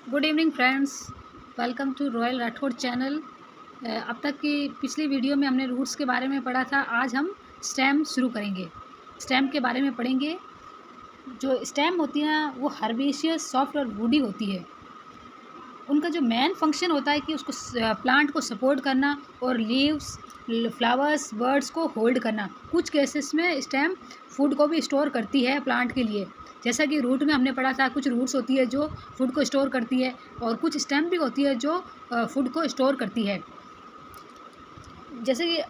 Good evening friends, welcome to Royal Rathore channel. अब तक की पिछली वीडियो में हमने रूट्स के बारे में पढ़ा था। आज हम स्टेम शुरू करेंगे। स्टेम के बारे में पढ़ेंगे। जो स्टेम होती है ना, वो हर्बेशियस, सॉफ्ट और वुडी होती है। उनका जो मेन फंक्शन होता है कि उसको प्लांट को सपोर्ट करना और लीव्स, फ्लावर्स, बर्ड्स को होल्ड करना। कुछ केसेस में स्टेम फूड को भी स्टोर करती है प्लांट के लिए। जैसा कि रूट में हमने पढ़ा था, कुछ रूट्स होती है जो फूड को स्टोर करती है और कुछ स्टेम भी होती है जो फूड को स्टोर करती है। जैसे कि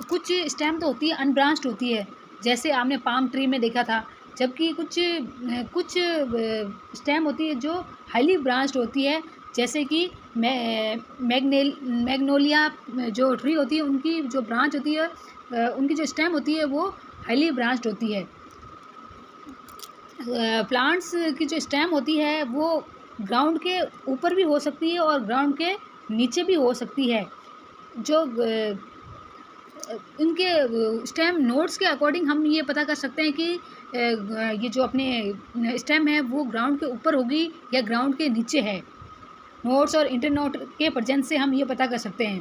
कुछ स्टेम तो होती है अनब्रांच्ड होती है, जैसे आपने पाम ट्री में देखा था। जबकि कुछ कुछ स्टेम होती है जो हाईली ब्रांच्ड होती है, जैसे कि मैग्नोलिया जो ट्री होती है, उनकी जो ब्रांच होती है, उनकी जो स्टेम होती है वो हाईली ब्रांच्ड होती है। प्लांट्स की जो स्टेम होती है वो ग्राउंड के ऊपर भी हो सकती है और ग्राउंड के नीचे भी हो सकती है। जो इनके स्टेम नोड्स के अकॉर्डिंग हम ये पता कर सकते हैं कि ये जो अपने स्टेम है वो ग्राउंड के ऊपर होगी या ग्राउंड के नीचे है। नोड्स और इंटरनोड के प्रेजेंस से हम ये पता कर सकते हैं।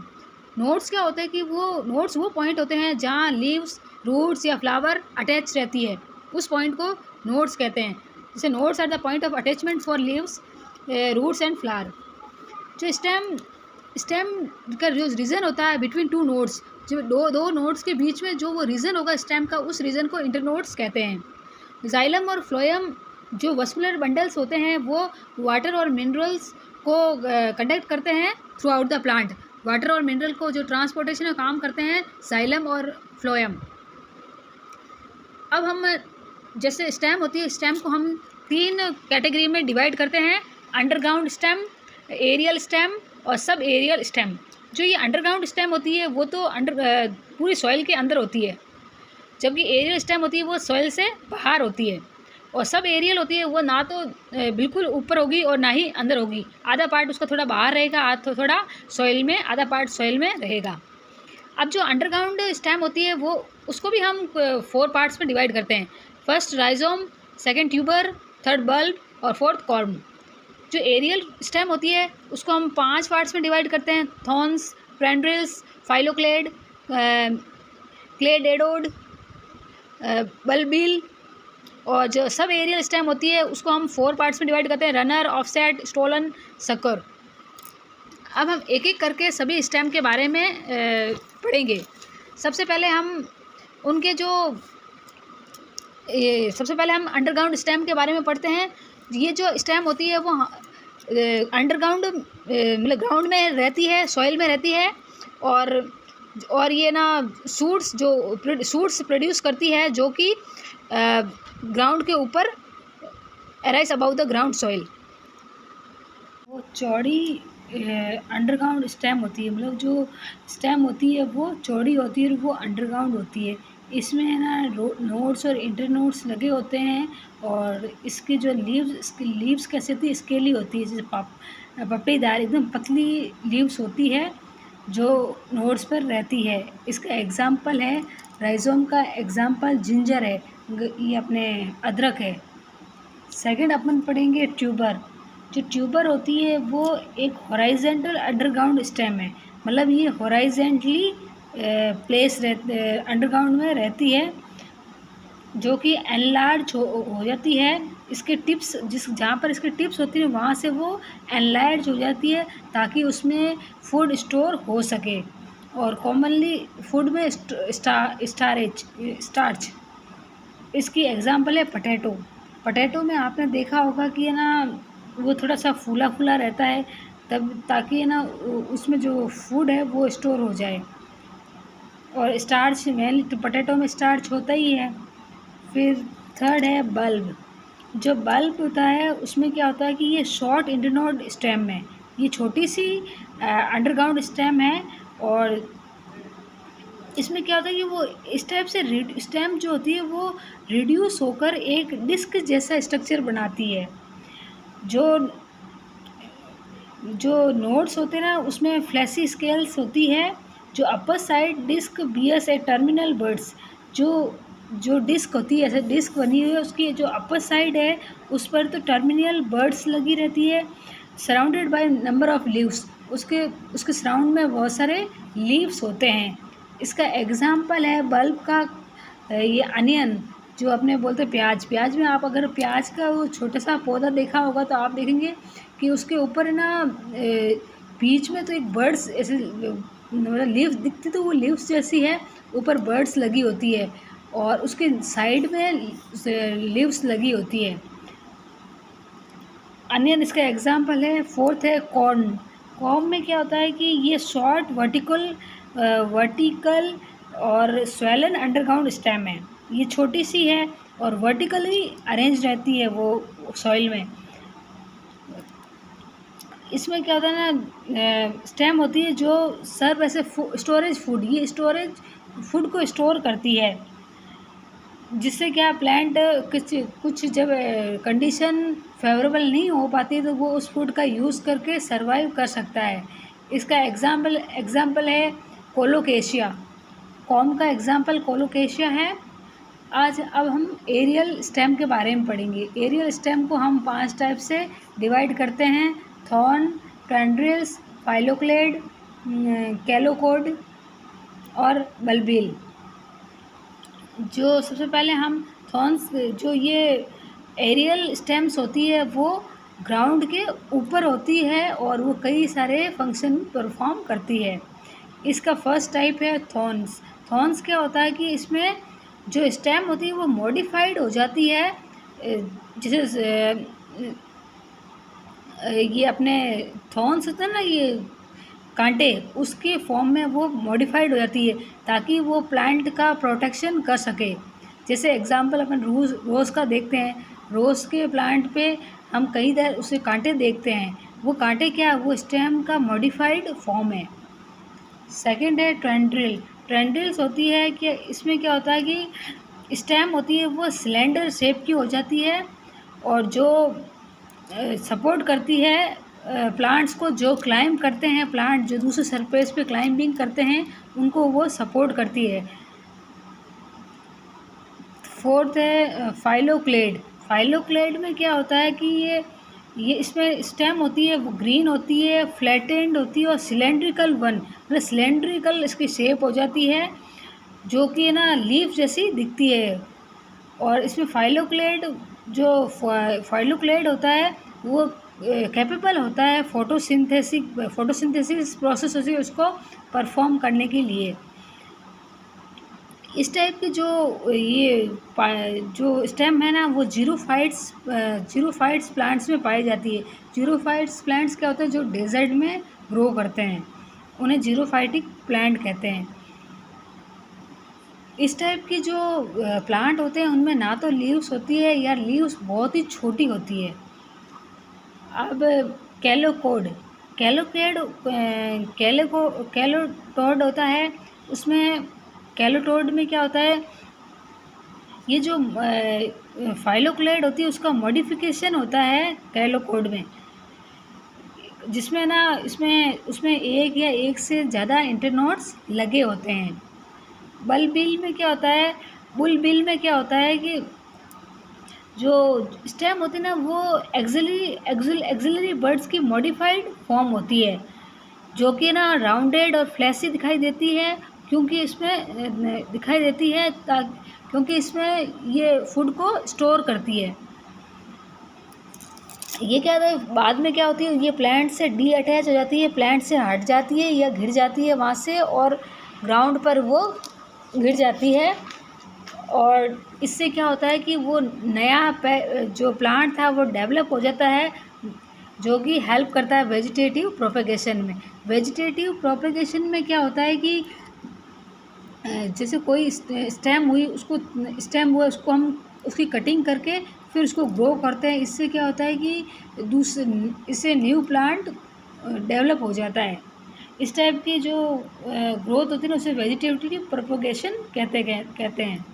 नोड्स क्या होता है कि नोड्स वो पॉइंट होते हैं जहाँ लीव्स, रूट्स या फ्लावर अटैच रहती है। उस पॉइंट को नोड्स कहते हैं। जैसे nodes are the point of attachment for leaves, roots and flower. जो स्टेम स्टेम का जो रीजन होता है बिटवीन टू नोड्स, जो दो नोड्स के बीच में जो वो रीजन होगा स्टेम का, उस रीजन को इंटरनोड्स कहते हैं। जाइलम और फ्लोएम जो वस्कुलर बंडल्स होते हैं वो वाटर और मिनरल्स को कंडक्ट करते हैं through out the plant. Water और मिनरल को जो ट्रांसपोर्टेशन में काम करते हैं जाइलम और फ्लोएम। अब हम जैसे स्टेम होती है, स्टेम को हम 3 कैटेगरी में डिवाइड करते हैं: अंडरग्राउंड स्टेम, एरियल स्टेम और सब एरियल स्टेम। जो ये अंडरग्राउंड स्टेम होती है वो तो पूरी सॉइल के अंदर होती है, जबकि एरियल स्टेम होती है वो सॉइल से बाहर होती है। और सब एरियल होती है वो ना तो बिल्कुल ऊपर होगी और ना ही अंदर होगी। आधा पार्ट उसका थोड़ा बाहर रहेगा, आधा थोड़ा सॉइल में, आधा पार्ट सॉइल में रहेगा। अब जो अंडरग्राउंड स्टेम होती है वो उसको भी हम 4 पार्ट्स में डिवाइड करते हैं: first rhizome, second tuber, third bulb और फोर्थ कॉर्म। जो एरियल स्टेम होती है उसको हम 5 पार्ट्स में डिवाइड करते हैं: थॉर्न्स, स्पैंड्रिल्स, फाइलोक्लेड, क्लेडेडोड, बल्बिल। और जो सब एरियल स्टेम होती है उसको हम 4 पार्ट्स में डिवाइड करते हैं: रनर, ऑफसेट, स्टोलन, सकर। अब हम एक एक करके सभी स्टेम के बारे में पढ़ेंगे। सबसे पहले हम उनके जो सबसे पहले हम अंडरग्राउंड स्टेम के बारे में पढ़ते हैं। ये जो स्टेम होती है वो अंडरग्राउंड मतलब ग्राउंड में रहती है, सॉइल में रहती है। और ये ना सूट्स प्रोड्यूस करती है जो कि ग्राउंड के ऊपर arise about the ground soil. वो चौड़ी अंडरग्राउंड स्टेम होती है, मतलब जो स्टेम होती है वो चौड़ी होती है और वो अंडरग्राउंड होती है। इसमें है ना नोड्स और इंटरनोड्स लगे होते हैं। और इसके जो लीव्स कैसे होती है, स्केली होती है, जैसे पपड़ीदार एकदम पतली लीव्स होती है जो नोड्स पर रहती है। इसका एग्जाम्पल है राइजोम का एग्जाम्पल जिंजर है, ये अपने अदरक है। सेकंड अपन पढ़ेंगे ट्यूबर। जो ट्यूबर होती है वो एक हॉराइजेंटल अंडरग्राउंड स्टेम है, मतलब ये हॉराइजेंटली प्लेस अंडरग्राउंड में रहती है, जो कि एनलार्ज हो जाती है। इसके टिप्स जहाँ पर इसके टिप्स होती हैं वहाँ से वो एनलार्ज हो जाती है ताकि उसमें फूड स्टोर हो सके। और कॉमनली फूड में स्टार्च। इसकी एग्जांपल है पटेटो। पटेटो में आपने देखा होगा कि है ना वो थोड़ा सा फूला फूला रहता है, तब ताकि है ना उसमें जो फूड है वो स्टोर हो जाए। और स्टार्च मेनली तो पटेटो में स्टार्च होता ही है। फिर थर्ड है बल्ब। जो बल्ब होता है उसमें क्या होता है कि ये शॉर्ट इंटरनोड स्टेम है, ये छोटी सी अंडरग्राउंड स्टेम है। और इसमें क्या होता है कि वो इस टाइप से स्टेम जो होती है वो रिड्यूस होकर एक डिस्क जैसा स्ट्रक्चर बनाती है। जो नोड्स होते हैं ना उसमें फ्लैसी स्केल्स होती है। जो अपर साइड डिस्क बियर्स ए टर्मिनल बर्ड्स। जो जो डिस्क होती है, ऐसे डिस्क बनी हुई है, उसकी जो अपर साइड है उस पर तो टर्मिनल बर्ड्स लगी रहती है, surrounded by number of leaves. उसके उसके सराउंड में बहुत सारे लीव्स होते हैं। इसका एग्जाम्पल है बल्ब का ये अनियन, जो अपने बोलते हैं प्याज। प्याज में आप अगर प्याज का वो छोटा सा पौधा देखा होगा तो आप देखेंगे कि उसके ऊपर ना बीच में तो एक बर्ड्स ऐसे मतलब लीव्स दिखती, तो वो लीव्स जैसी है, ऊपर बर्ड्स लगी होती है और उसके साइड में लीव्स लगी होती है। अनियन इसका एग्जाम्पल है। फोर्थ है कॉर्न। कॉर्न में क्या होता है कि ये शॉर्ट वर्टिकल और स्वेलन अंडरग्राउंड स्टेम है। ये छोटी सी है और वर्टिकली अरेंज रहती है वो सॉइल में। इसमें क्या होता है ना, स्टेम होती है जो सर्व ऐसे स्टोरेज फूड, ये स्टोरेज फूड को स्टोर करती है, जिससे क्या प्लांट कुछ जब कंडीशन फेवरेबल नहीं हो पाती तो वो उस फूड का यूज़ करके सरवाइव कर सकता है। इसका एग्जाम्पल है कोलोकेशिया। कॉम का एग्जाम्पल कोलोकेशिया है। अब हम एरियल स्टेम के बारे में पढ़ेंगे। एरियल स्टेम को हम 5 टाइप से डिवाइड करते हैं: थॉर्न, टेंड्रिल्स, फाइलोक्लेड, कैलोकोड और बल्बिल। जो सबसे पहले हम थॉर्न्स, जो ये एरियल स्टेम्स होती है वो ग्राउंड के ऊपर होती है और वो कई सारे फंक्शन परफॉर्म करती है। इसका फर्स्ट टाइप है थॉर्न्स। थॉर्न्स क्या होता है कि इसमें जो स्टेम होती है वो मॉडिफाइड हो जाती है, जैसे ये अपने थॉर्न्स होते हैं ना, ये कांटे, उसके फॉर्म में वो मॉडिफाइड हो जाती है ताकि वो प्लांट का प्रोटेक्शन कर सके। जैसे एग्जांपल अपन रोज़ का देखते हैं। रोज़ के प्लांट पे हम कई बार उसे कांटे देखते हैं। वो कांटे क्या, वो स्टेम का मॉडिफाइड फॉर्म है। सेकंड है टेंड्रिल। टेंड्रिल्स होती है कि इसमें क्या होता है कि स्टेम होती है वो सिलेंडर शेप की हो जाती है और जो सपोर्ट करती है प्लांट्स को, जो क्लाइंब करते हैं प्लांट, जो दूसरे सरफेस पे क्लाइंबिंग करते हैं उनको वो सपोर्ट करती है। फोर्थ है फाइलोक्लेड। फाइलोक्लेड में क्या होता है कि ये इसमें स्टेम होती है वो ग्रीन होती है, फ्लैटेंड होती है और सिलेंड्रिकल मतलब सिलेंड्रिकल इसकी शेप हो जाती है, जो कि ना लीफ जैसी दिखती है। और इसमें फाइलोक्लेड होता है वो कैपेबल होता है फोटोसिंथेसिस प्रोसेस होती है उसको परफॉर्म करने के लिए। इस टाइप की जो स्टेम है ना वो जीरोफाइट्स प्लांट्स में पाई जाती है। जीरोफाइट्स प्लांट्स क्या होते हैं, जो डेजर्ट में ग्रो करते हैं, उन्हें जीरोफाइटिक प्लांट कहते हैं। इस टाइप की जो प्लांट होते हैं उनमें ना तो लीव्स होती है या लीव्स बहुत ही छोटी होती है। अब कैलोटोड होता है। उसमें कैलोटोड में क्या होता है, ये जो फाइलोक्लेड होती है उसका मॉडिफिकेशन होता है कैलोकोड में, जिसमें ना उसमें एक या एक से ज़्यादा इंटरनोड्स लगे होते हैं। बुलबिल में क्या होता है कि जो स्टेम होती है ना वो एक्सिलरी बर्ड्स की मॉडिफाइड फॉर्म होती है, जो कि ना राउंडेड और फ्लैशी दिखाई देती है, क्योंकि इसमें ये फूड को स्टोर करती है। ये क्या होता है, बाद में क्या होती है, ये प्लांट से डी अटैच हो जाती है, प्लांट से हट जाती है या घिर जाती है वहाँ से, और ग्राउंड पर वो गिर जाती है। और इससे क्या होता है कि वो नया जो प्लांट था वो डेवलप हो जाता है, जो कि हेल्प करता है वेजिटेटिव प्रोपेगेशन में। वेजिटेटिव प्रोपेगेशन में क्या होता है कि जैसे कोई स्टेम हुआ उसको हम उसकी कटिंग करके फिर उसको ग्रो करते हैं। इससे क्या होता है कि इससे न्यू प्लांट डेवलप हो जाता है। इस टाइप की जो ग्रोथ होती है ना उसे वेजिटेटिव प्रोपेगेशन कहते हैं।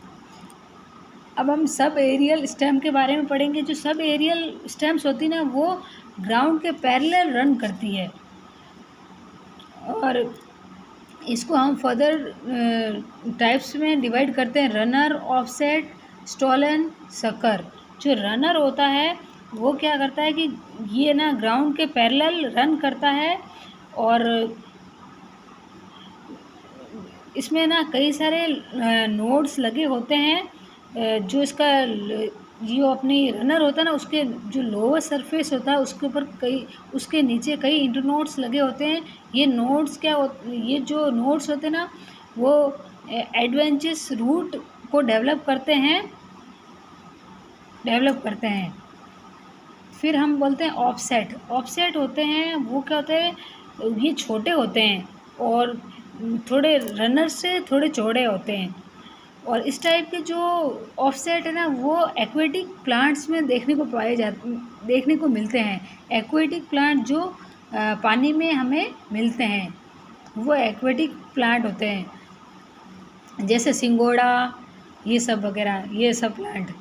अब हम सब एरियल स्टेम के बारे में पढ़ेंगे। जो सब एरियल स्टेम्स होती है ना वो ग्राउंड के पैरेलल रन करती है, और इसको हम फर्दर टाइप्स में डिवाइड करते हैं, रनर, ऑफसेट, स्टॉलन, सकर। जो रनर होता है वो क्या करता है कि ये ना ग्राउंड के पैरेलल रन करता है और इसमें ना कई सारे नोड्स लगे होते हैं। जो इसका जो अपनी रनर होता है ना उसके जो लोअर सरफेस होता है उसके ऊपर उसके नीचे कई इंटरनोड्स लगे होते हैं। ये नोड्स ये जो नोड्स होते हैं ना वो एडवेंचर्स रूट को डेवलप करते हैं। फिर हम बोलते हैं ऑफसेट। ऑफसेट होते हैं वो क्या होते हैं, ये छोटे होते हैं और थोड़े रनर से थोड़े चौड़े होते हैं। और इस टाइप के जो ऑफसेट है ना वो एक्वेटिक प्लांट्स में देखने को मिलते हैं। एक्वेटिक प्लांट जो पानी में हमें मिलते हैं वो एक्वेटिक प्लांट होते हैं, जैसे सिंगोड़ा ये सब वगैरह, ये सब प्लांट।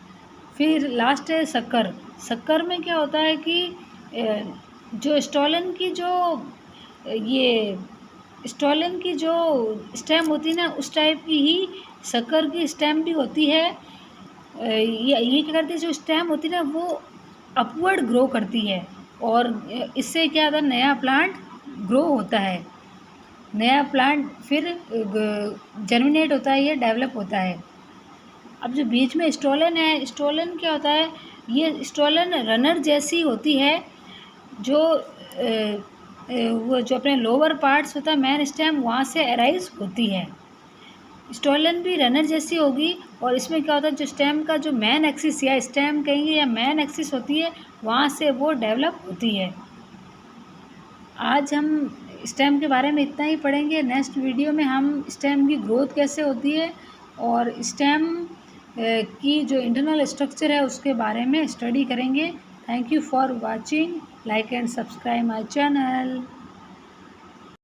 फिर लास्ट है शक्कर। शक्कर में क्या होता है कि जो स्टॉलन की जो स्टेम होती है ना उस टाइप की ही शक्कर की स्टेम भी होती है। ये क्या करती है, जो स्टेम होती है ना वो अपवर्ड ग्रो करती है और इससे क्या होता है, नया प्लांट ग्रो होता है। नया प्लांट फिर जर्मिनेट होता है, ये डेवलप होता है। अब जो बीच में स्टॉलन है, स्टॉलन क्या होता है, ये स्टॉलन रनर जैसी होती है। जो वो जो अपने लोअर पार्ट्स होता है मेन स्टेम वहाँ से अराइज होती है। स्टॉलन भी रनर जैसी होगी और इसमें क्या होता है, जो स्टेम का जो मेन एक्सिस या स्टेम कहेंगे या मेन एक्सिस होती है वहाँ से वो डेवलप होती है। आज हम स्टेम के बारे में इतना ही पढ़ेंगे। नेक्स्ट वीडियो में हम स्टेम की ग्रोथ कैसे होती है और स्टेम की जो इंटरनल स्ट्रक्चर है उसके बारे में स्टडी करेंगे। Thank you for watching. Like and subscribe my channel.